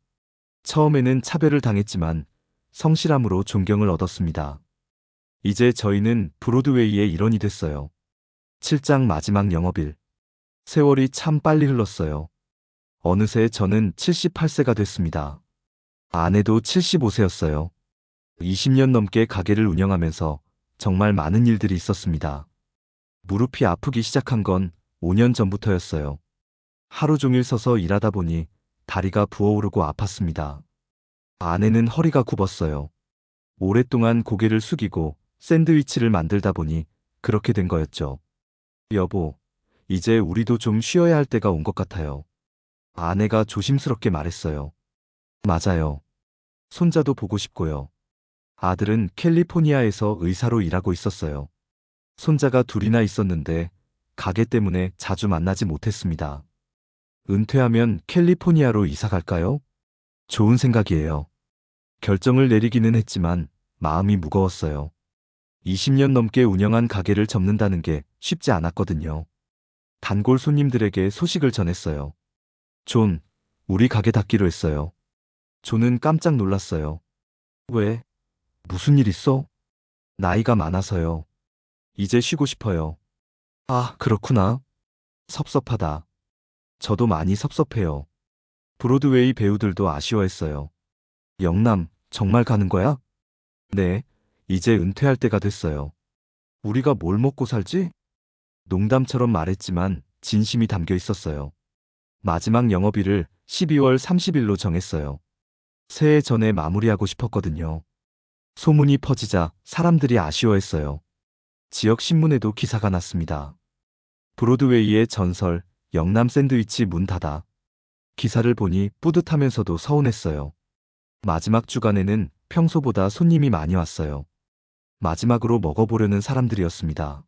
A: 처음에는 차별을 당했지만 성실함으로 존경을 얻었습니다. 이제 저희는 브로드웨이의 일원이 됐어요. 7장 마지막 영업일. 세월이 참 빨리 흘렀어요. 어느새 저는 78세가 됐습니다. 아내도 75세였어요. 20년 넘게 가게를 운영하면서 정말 많은 일들이 있었습니다. 무릎이 아프기 시작한 건 5년 전부터였어요. 하루 종일 서서 일하다 보니 다리가 부어오르고 아팠습니다. 아내는 허리가 굽었어요. 오랫동안 고개를 숙이고 샌드위치를 만들다 보니 그렇게 된 거였죠. 여보, 이제 우리도 좀 쉬어야 할 때가 온 것 같아요. 아내가 조심스럽게 말했어요. 맞아요. 손자도 보고 싶고요. 아들은 캘리포니아에서 의사로 일하고 있었어요. 손자가 둘이나 있었는데 가게 때문에 자주 만나지 못했습니다. 은퇴하면 캘리포니아로 이사 갈까요? 좋은 생각이에요. 결정을 내리기는 했지만 마음이 무거웠어요. 20년 넘게 운영한 가게를 접는다는 게 쉽지 않았거든요. 단골 손님들에게 소식을 전했어요. 존, 우리 가게 닫기로 했어요. 존은 깜짝 놀랐어요. 왜? 무슨 일 있어? 나이가 많아서요. 이제 쉬고 싶어요. 아, 그렇구나. 섭섭하다. 저도 많이 섭섭해요. 브로드웨이 배우들도 아쉬워했어요. 영남, 정말 가는 거야? 네, 이제 은퇴할 때가 됐어요. 우리가 뭘 먹고 살지? 농담처럼 말했지만 진심이 담겨 있었어요. 마지막 영업일을 12월 30일로 정했어요. 새해 전에 마무리하고 싶었거든요. 소문이 퍼지자 사람들이 아쉬워했어요. 지역 신문에도 기사가 났습니다. 브로드웨이의 전설, 영남 샌드위치 문 닫아. 기사를 보니 뿌듯하면서도 서운했어요. 마지막 주간에는 평소보다 손님이 많이 왔어요. 마지막으로 먹어보려는 사람들이었습니다.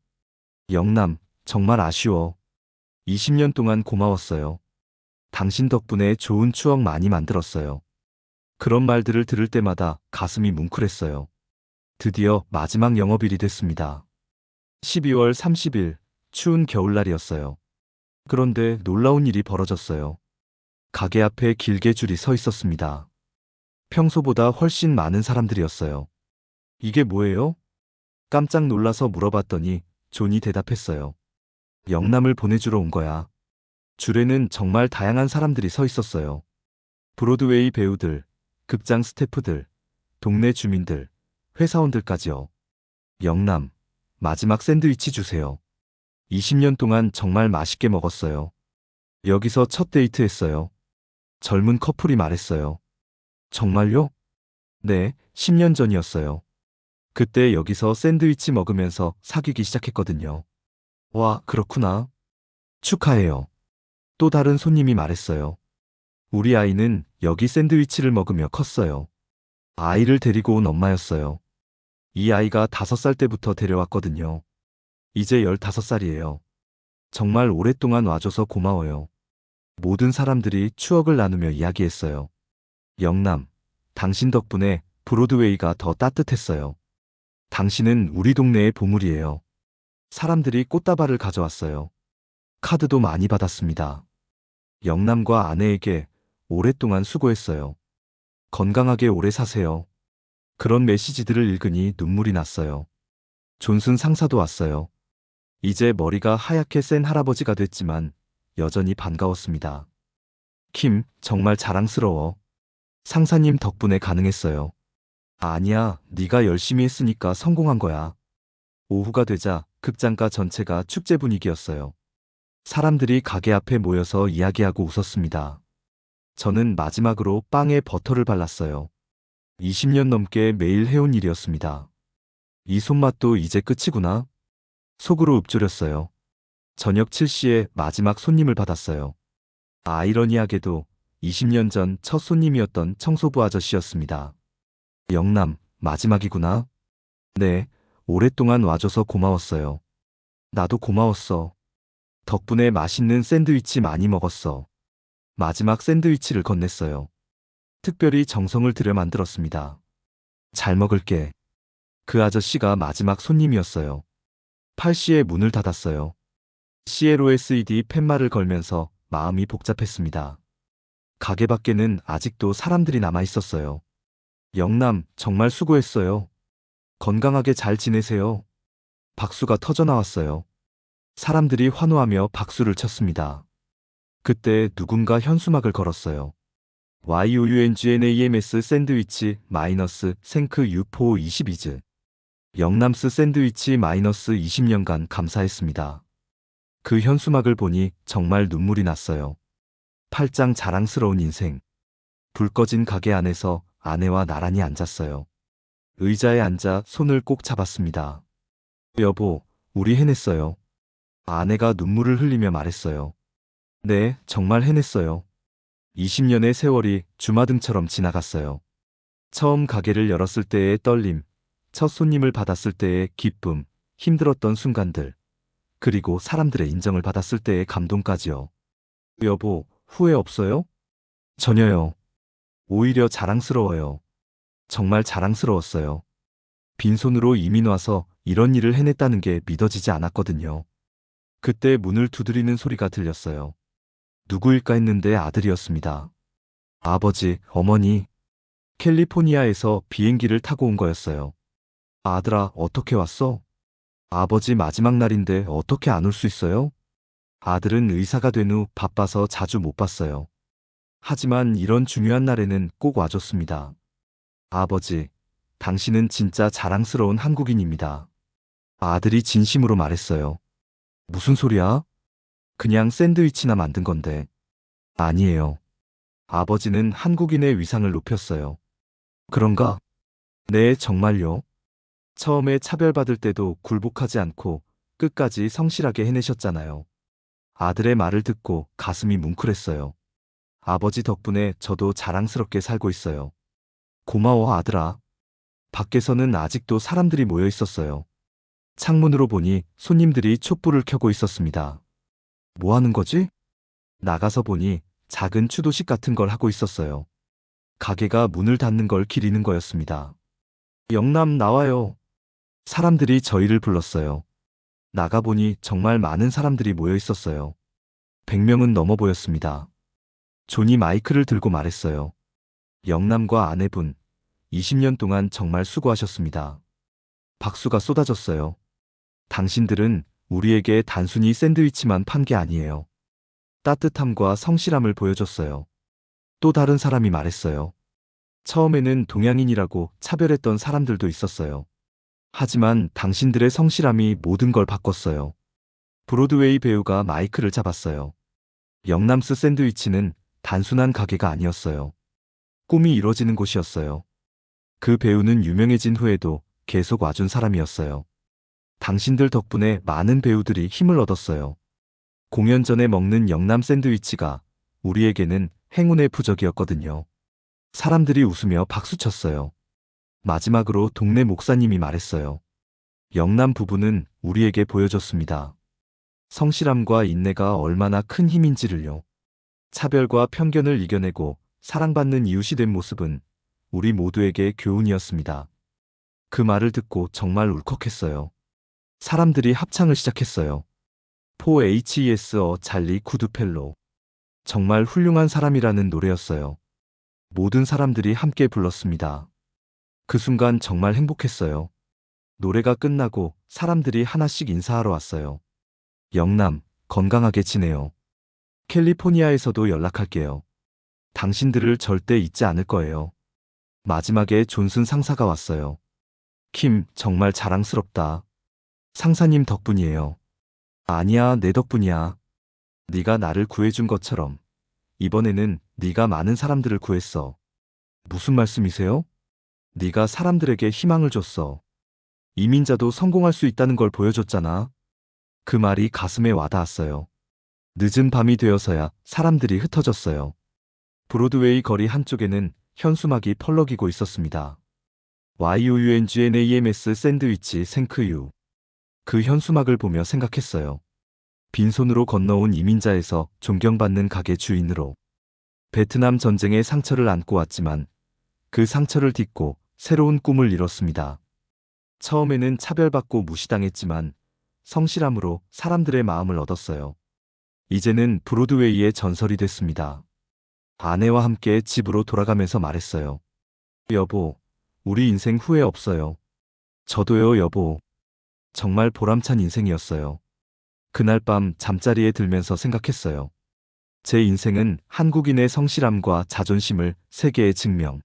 A: 영남, 정말 아쉬워. 20년 동안 고마웠어요. 당신 덕분에 좋은 추억 많이 만들었어요. 그런 말들을 들을 때마다 가슴이 뭉클했어요. 드디어 마지막 영업일이 됐습니다. 12월 30일, 추운 겨울날이었어요. 그런데 놀라운 일이 벌어졌어요. 가게 앞에 길게 줄이 서 있었습니다. 평소보다 훨씬 많은 사람들이었어요. 이게 뭐예요? 깜짝 놀라서 물어봤더니 존이 대답했어요. 영남을 보내주러 온 거야. 줄에는 정말 다양한 사람들이 서 있었어요. 브로드웨이 배우들, 극장 스태프들, 동네 주민들, 회사원들까지요. 영남, 마지막 샌드위치 주세요. 20년 동안 정말 맛있게 먹었어요. 여기서 첫 데이트 했어요. 젊은 커플이 말했어요. 정말요? 네, 10년 전이었어요. 그때 여기서 샌드위치 먹으면서 사귀기 시작했거든요. 와, 그렇구나. 축하해요. 또 다른 손님이 말했어요. 우리 아이는 여기 샌드위치를 먹으며 컸어요. 아이를 데리고 온 엄마였어요. 이 아이가 5살 때부터 데려왔거든요. 이제 15살이에요. 정말 오랫동안 와줘서 고마워요. 모든 사람들이 추억을 나누며 이야기했어요. 영남, 당신 덕분에 브로드웨이가 더 따뜻했어요. 당신은 우리 동네의 보물이에요. 사람들이 꽃다발을 가져왔어요. 카드도 많이 받았습니다. 영남과 아내에게 오랫동안 수고했어요. 건강하게 오래 사세요. 그런 메시지들을 읽으니 눈물이 났어요. 존슨 상사도 왔어요. 이제 머리가 하얗게 센 할아버지가 됐지만 여전히 반가웠습니다. 킴, 정말 자랑스러워. 상사님 덕분에 가능했어요. 아니야, 네가 열심히 했으니까 성공한 거야. 오후가 되자 극장가 전체가 축제 분위기였어요. 사람들이 가게 앞에 모여서 이야기하고 웃었습니다. 저는 마지막으로 빵에 버터를 발랐어요. 20년 넘게 매일 해온 일이었습니다. 이 손맛도 이제 끝이구나. 속으로 읊조렸어요. 저녁 7시에 마지막 손님을 받았어요. 아이러니하게도 20년 전 첫 손님이었던 청소부 아저씨였습니다. 영남, 마지막이구나. 네, 오랫동안 와줘서 고마웠어요. 나도 고마웠어. 덕분에 맛있는 샌드위치 많이 먹었어. 마지막 샌드위치를 건넸어요. 특별히 정성을 들여 만들었습니다. 잘 먹을게. 그 아저씨가 마지막 손님이었어요. 8시에 문을 닫았어요. CLOSED 팻말을 걸면서 마음이 복잡했습니다. 가게 밖에는 아직도 사람들이 남아 있었어요. 영남, 정말 수고했어요. 건강하게 잘 지내세요. 박수가 터져 나왔어요. 사람들이 환호하며 박수를 쳤습니다. 그때 누군가 현수막을 걸었어요. YOUNGNAMS 샌드위치 마이너스 생크 U4 22즈. 영남스 샌드위치 마이너스 20년간 감사했습니다. 그 현수막을 보니 정말 눈물이 났어요. 팔짱 자랑스러운 인생. 불 꺼진 가게 안에서 아내와 나란히 앉았어요. 의자에 앉아 손을 꼭 잡았습니다. 여보, 우리 해냈어요. 아내가 눈물을 흘리며 말했어요. 네, 정말 해냈어요. 20년의 세월이 주마등처럼 지나갔어요. 처음 가게를 열었을 때의 떨림, 첫 손님을 받았을 때의 기쁨, 힘들었던 순간들, 그리고 사람들의 인정을 받았을 때의 감동까지요. 여보, 후회 없어요? 전혀요. 오히려 자랑스러워요. 정말 자랑스러웠어요. 빈손으로 이민 와서 이런 일을 해냈다는 게 믿어지지 않았거든요. 그때 문을 두드리는 소리가 들렸어요. 누구일까 했는데 아들이었습니다. 아버지, 어머니. 캘리포니아에서 비행기를 타고 온 거였어요. 아들아, 어떻게 왔어? 아버지 마지막 날인데 어떻게 안 올 수 있어요? 아들은 의사가 된 후 바빠서 자주 못 봤어요. 하지만 이런 중요한 날에는 꼭 와줬습니다. 아버지, 당신은 진짜 자랑스러운 한국인입니다. 아들이 진심으로 말했어요. 무슨 소리야? 그냥 샌드위치나 만든 건데. 아니에요. 아버지는 한국인의 위상을 높였어요. 그런가? 네, 정말요. 처음에 차별받을 때도 굴복하지 않고 끝까지 성실하게 해내셨잖아요. 아들의 말을 듣고 가슴이 뭉클했어요. 아버지 덕분에 저도 자랑스럽게 살고 있어요. 고마워, 아들아. 밖에서는 아직도 사람들이 모여 있었어요. 창문으로 보니 손님들이 촛불을 켜고 있었습니다. 뭐 하는 거지? 나가서 보니 작은 추도식 같은 걸 하고 있었어요. 가게가 문을 닫는 걸 기리는 거였습니다. 영남 나와요. 사람들이 저희를 불렀어요. 나가보니 정말 많은 사람들이 모여 있었어요. 100명은 넘어 보였습니다. 존이 마이크를 들고 말했어요. 영남과 아내분, 20년 동안 정말 수고하셨습니다. 박수가 쏟아졌어요. 당신들은 우리에게 단순히 샌드위치만 판 게 아니에요. 따뜻함과 성실함을 보여줬어요. 또 다른 사람이 말했어요. 처음에는 동양인이라고 차별했던 사람들도 있었어요. 하지만 당신들의 성실함이 모든 걸 바꿨어요. 브로드웨이 배우가 마이크를 잡았어요. 영남스 샌드위치는 단순한 가게가 아니었어요. 꿈이 이뤄지는 곳이었어요. 그 배우는 유명해진 후에도 계속 와준 사람이었어요. 당신들 덕분에 많은 배우들이 힘을 얻었어요. 공연 전에 먹는 영남 샌드위치가 우리에게는 행운의 부적이었거든요. 사람들이 웃으며 박수쳤어요. 마지막으로 동네 목사님이 말했어요. 영남 부부는 우리에게 보여줬습니다. 성실함과 인내가 얼마나 큰 힘인지를요. 차별과 편견을 이겨내고 사랑받는 이웃이 된 모습은 우리 모두에게 교훈이었습니다. 그 말을 듣고 정말 울컥했어요. 사람들이 합창을 시작했어요. 포 Hes 잘리 구드펠로. 정말 훌륭한 사람이라는 노래였어요. 모든 사람들이 함께 불렀습니다. 그 순간 정말 행복했어요. 노래가 끝나고 사람들이 하나씩 인사하러 왔어요. 영남, 건강하게 지내요. 캘리포니아에서도 연락할게요. 당신들을 절대 잊지 않을 거예요. 마지막에 존슨 상사가 왔어요. 킴, 정말 자랑스럽다. 상사님 덕분이에요. 아니야, 내 덕분이야. 네가 나를 구해준 것처럼 이번에는 네가 많은 사람들을 구했어. 무슨 말씀이세요? 네가 사람들에게 희망을 줬어. 이민자도 성공할 수 있다는 걸 보여줬잖아. 그 말이 가슴에 와닿았어요. 늦은 밤이 되어서야 사람들이 흩어졌어요. 브로드웨이 거리 한쪽에는 현수막이 펄럭이고 있었습니다. YOUNGNAMS 샌드위치 생크유. 그 현수막을 보며 생각했어요. 빈손으로 건너온 이민자에서 존경받는 가게 주인으로. 베트남 전쟁의 상처를 안고 왔지만 그 상처를 딛고 새로운 꿈을 이뤘습니다. 처음에는 차별받고 무시당했지만 성실함으로 사람들의 마음을 얻었어요. 이제는 브로드웨이의 전설이 됐습니다. 아내와 함께 집으로 돌아가면서 말했어요. 여보, 우리 인생 후회 없어요. 저도요, 여보. 정말 보람찬 인생이었어요. 그날 밤 잠자리에 들면서 생각했어요. 제 인생은 한국인의 성실함과 자존심을 세계에 증명.